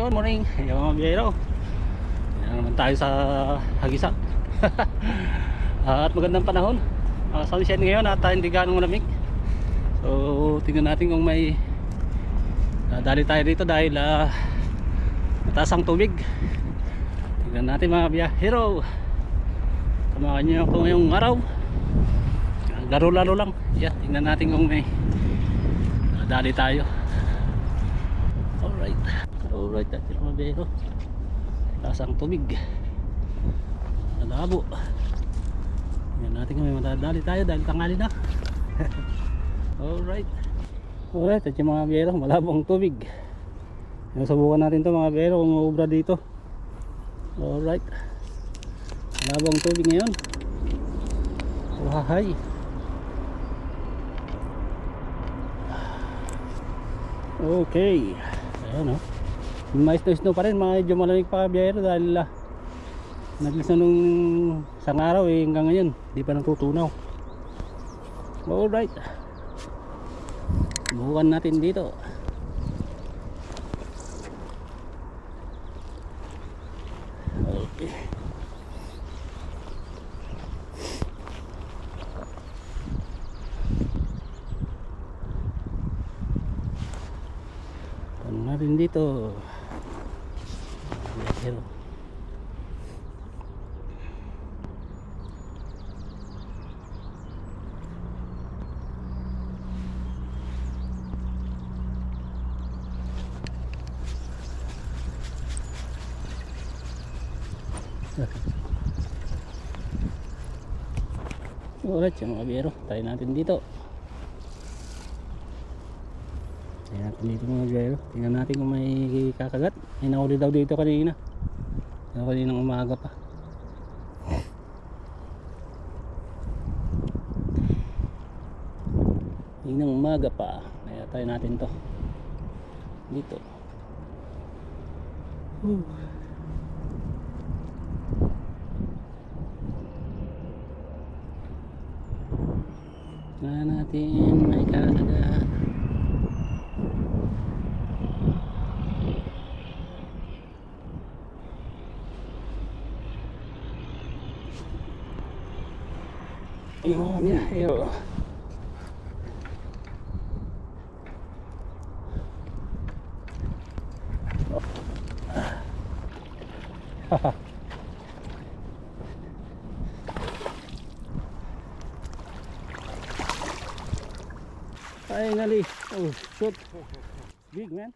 Good morning, yung mga biyero. Yan naman tayo sa Hagisan. At magandang panahon, sunshine ngayon at hindi ganong malamig. So tingnan natin kung may dali tayo dito dahil mataas ang tubig. Tingnan natin mga biyahero. Samahan nyo ako ngayong araw. Laro-laro lang. Yeah, tingnan natin kung may dali tayo. Alright, natin mga biyahero. Taas ang tubig, malabo. Tingnan natin kung may madadali tayo dahil tanghali na. Alright, at yung mga biyahero, malabo ang tubig. Subukan natin to mga biyahero kung maubra dito. Alright, malabo ang tubig ngayon. Wahay. Okay, ayan o. May snow pa rin, medyo malamig pa biyahero dahil naglis na nung isang araw hanggang ngayon di pa natutunaw. Alright, bukan natin dito. Okay, tanong natin dito. Hello. Alright, yung mga biyero, tayo natin dito. Tayo natin dito mga biyero. Tingnan natin kung may kakagat. May nahuli daw dito kanina. Kaninang umaga pa. Kaninang umaga pa. Kaya tayo natin to dito. Na natin may kakagat. Yung biyahero. Finally, oh shoot, big man.